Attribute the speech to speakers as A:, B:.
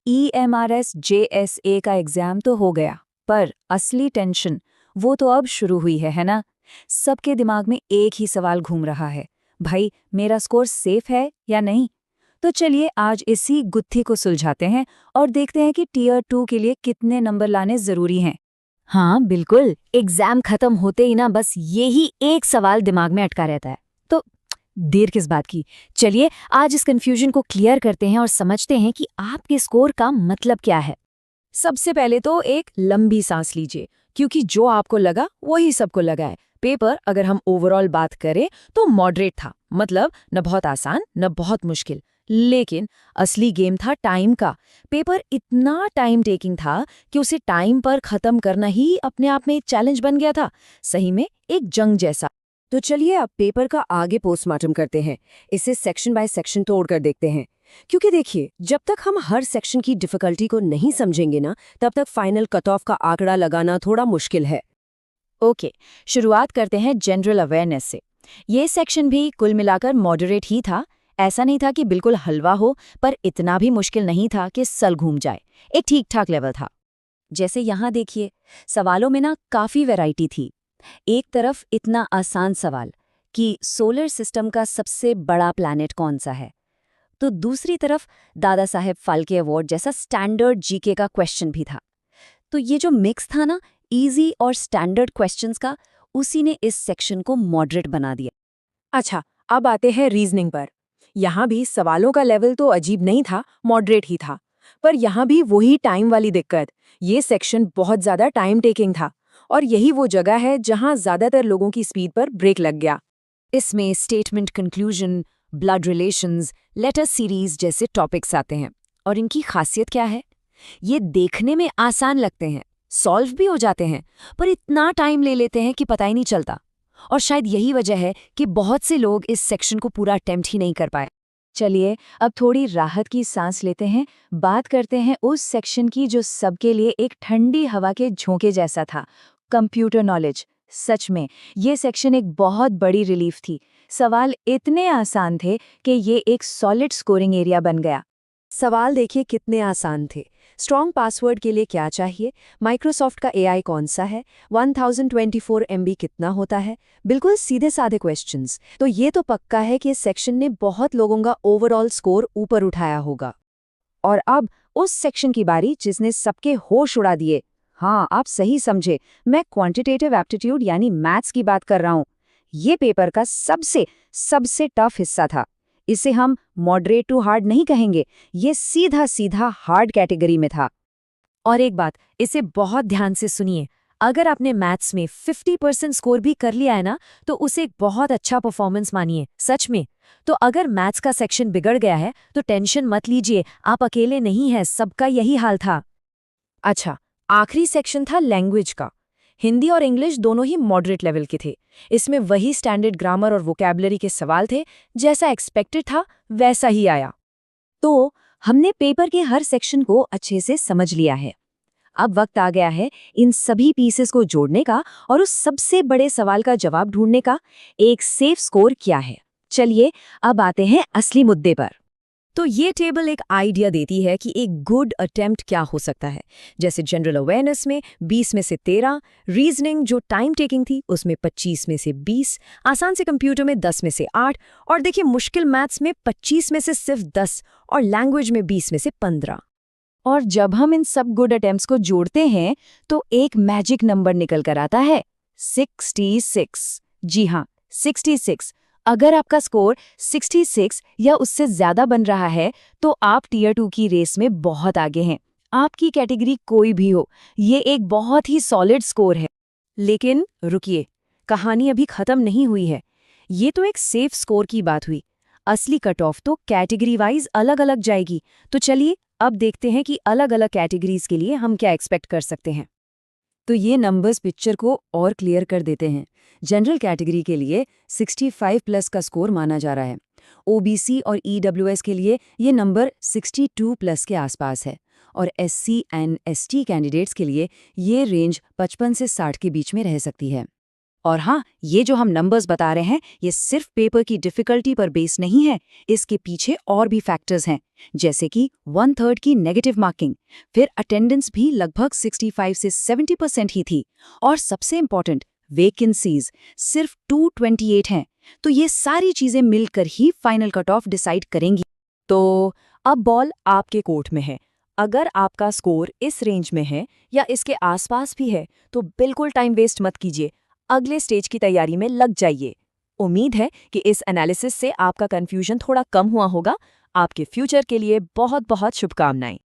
A: EMRS JSA का exam तो हो गया, पर असली टेंशन वो तो अब शुरू हुई है ना? सबके दिमाग में एक ही सवाल घूम रहा है, भाई मेरा स्कोर सेफ है या नहीं? तो चलिए आज इसी गुत्थी को सुलझाते हैं और देखते हैं कि टियर 2 के लिए कितने नंबर लाने जरूरी हैं।
B: हाँ बिल्कुल, एग्जाम खत्म होते ही ना बस यही एक सवाल दिमाग में अटका रहता है। तो देर किस बात की, चलिए आज इस कंफ्यूजन को क्लियर करते हैं और समझते हैं कि आपके स्कोर का मतलब क्या है।
A: सबसे पहले तो एक लंबी सांस लीजिए, क्योंकि जो आपको लगा वही सबको लगा है। पेपर अगर हम ओवरऑल बात करें तो मॉडरेट था, मतलब न बहुत आसान न बहुत मुश्किल। लेकिन असली गेम था टाइम का। पेपर इतना टाइम टेकिंग था कि उसे टाइम पर खत्म करना ही अपने आप में एक चैलेंज बन गया था, सही में एक जंग जैसा।
C: तो चलिए अब पेपर का आगे पोस्टमार्टम करते हैं। इसे सेक्शन बाय सेक्शन तोड़कर देखते हैं, क्योंकि देखिए जब तक हम हर सेक्शन की डिफिकल्टी को नहीं समझेंगे ना, तब तक फाइनल कट ऑफ का आंकड़ा लगाना थोड़ा मुश्किल है।
A: ओके, शुरुआत करते हैं जनरल अवेयरनेस से। ये सेक्शन भी कुल मिलाकर मॉडरेट ही था। ऐसा नहीं था कि बिल्कुल हलवा हो, पर इतना भी मुश्किल नहीं था कि सल घूम जाए। एक ठीक ठाक लेवल था। जैसे यहाँ देखिए, सवालों में ना काफ़ी वैरायटी थी। एक तरफ इतना आसान सवाल कि सोलर सिस्टम का सबसे बड़ा प्लैनेट कौन सा है, तो दूसरी तरफ दादा साहेब फाल्के अवार्ड जैसा स्टैंडर्ड जीके का क्वेश्चन भी था। तो ये जो मिक्स था ना, इजी और स्टैंडर्ड क्वेश्चंस का, उसी ने इस सेक्शन को मॉडरेट बना दिया।
C: अच्छा, अब आते हैं रीजनिंग पर। यहाँ भी सवालों का लेवल तो अजीब नहीं था, मॉडरेट ही था। पर यहाँ भी वही टाइम वाली दिक्कत। ये सेक्शन बहुत ज़्यादा टाइम टेकिंग था, और यही वो जगह है जहाँ ज़्यादातर लोगों की स्पीड पर ब्रेक लग गया।
A: इसमें statement conclusion, blood relations, letter series जैसे टॉपिक्स आते हैं। और इनकी खासियत क्या है? ये देखने में आसान लगते हैं, सॉल्व भी हो जाते हैं, पर इतना टाइम ले लेते हैं कि पता ही नहीं चलता। और शायद यही वजह है कि बहुत से लोग इस सेक्शन को पूरा अटेम्प्ट ही नहीं कर पाए। चलिए अब थोड़ी राहत की सांस लेते हैं। बात करते हैं उस सेक्शन की जो सबके लिए एक ठंडी हवा के झोंके जैसा था, कंप्यूटर नॉलेज। सच में ये सेक्शन एक बहुत बड़ी रिलीफ थी। सवाल इतने आसान थे कि ये एक सॉलिड स्कोरिंग एरिया बन गया।
C: सवाल देखिए कितने आसान थे। स्ट्रॉन्ग पासवर्ड के लिए क्या चाहिए, माइक्रोसॉफ्ट का एआई कौन सा है, 1024 MB कितना होता है, बिल्कुल सीधे साधे क्वेश्चंस। तो ये तो पक्का है कि इस सेक्शन ने बहुत लोगों का ओवरऑल स्कोर ऊपर उठाया होगा। और अब उस सेक्शन की बारी जिसने सबके होश उड़ा दिए। हाँ, आप सही समझे, मैं क्वांटिटेटिव एप्टीट्यूड यानी मैथ्स की बात कर रहा हूँ। ये पेपर का सबसे सबसे टफ हिस्सा था। इसे हम मॉडरेट टू हार्ड नहीं कहेंगे, ये सीधा सीधा हार्ड कैटेगरी में था।
A: और एक बात, इसे बहुत ध्यान से सुनिए। अगर आपने मैथ्स में 50% स्कोर भी कर लिया है ना, तो उसे एक बहुत अच्छा परफॉर्मेंस मानिए, सच में। तो अगर मैथ्स का सेक्शन बिगड़ गया है तो टेंशन मत लीजिए, आप अकेले नहीं हैं, सबका यही हाल था। अच्छा, आखिरी सेक्शन था लैंग्वेज का। हिंदी और इंग्लिश दोनों ही मॉडरेट लेवल के थे। इसमें वही स्टैंडर्ड ग्रामर और वोकैबुलरी के सवाल थे, जैसा एक्सपेक्टेड था वैसा ही आया।
C: तो हमने पेपर के हर सेक्शन को अच्छे से समझ लिया है। अब वक्त आ गया है इन सभी पीसेस को जोड़ने का और उस सबसे बड़े सवाल का जवाब ढूंढने का, एक सेफ स्कोर क्या है। चलिए अब आते हैं असली मुद्दे पर।
A: तो ये टेबल एक आइडिया देती है कि एक गुड अटेम्प्ट क्या हो सकता है। जैसे जनरल अवेयरनेस में 20 में से 13, रीजनिंग जो टाइम टेकिंग थी उसमें 25 में से 20, आसान से कंप्यूटर में 10 में से 8, और देखिए मुश्किल मैथ्स में 25 में से सिर्फ 10, और लैंग्वेज में 20 में से 15। और जब हम इन सब गुड अटेम्प्ट्स को जोड़ते हैं तो एक मैजिक नंबर निकल कर आता है, 66। जी हाँ, 66। अगर आपका स्कोर 66 या उससे ज्यादा बन रहा है तो आप टियर 2 की रेस में बहुत आगे हैं। आपकी कैटेगरी कोई भी हो, ये एक बहुत ही सॉलिड स्कोर है। लेकिन रुकिए, कहानी अभी खत्म नहीं हुई है। ये तो एक सेफ स्कोर की बात हुई। असली कट ऑफ तो कैटेगरी वाइज अलग अलग जाएगी। तो चलिए अब देखते हैं कि अलग अलग कैटेगरीज के लिए हम क्या एक्सपेक्ट कर सकते हैं। तो ये नंबर्स पिक्चर को और क्लियर कर देते हैं। जनरल कैटेगरी के लिए 65 प्लस का स्कोर माना जा रहा है। ओबीसी और ईडब्ल्यूएस के लिए ये नंबर 62 प्लस के आसपास है, और एससी एंड एसटी कैंडिडेट्स के लिए ये रेंज 55 से 60 के बीच में रह सकती है।
B: और हाँ, ये जो हम नंबर्स बता रहे हैं, ये सिर्फ पेपर की डिफिकल्टी पर बेस नहीं है। इसके पीछे और भी फैक्टर्स हैं, जैसे कि 1/3 की नेगेटिव मार्किंग, फिर अटेंडेंस भी लगभग 65 से 70% ही थी, और सबसे इम्पॉर्टेंट वैकेंसीज सिर्फ 228 हैं। तो ये सारी चीजें मिलकर ही फाइनल कट ऑफ डिसाइड करेंगी।
A: तो अब बॉल आपके कोर्ट में है। अगर आपका स्कोर इस रेंज में है या इसके आसपास भी है तो बिल्कुल टाइम वेस्ट मत कीजिए, अगले स्टेज की तैयारी में लग जाइए। उम्मीद है कि इस एनालिसिस से आपका कंफ्यूजन थोड़ा कम हुआ होगा। आपके फ्यूचर के लिए बहुत बहुत शुभकामनाएं।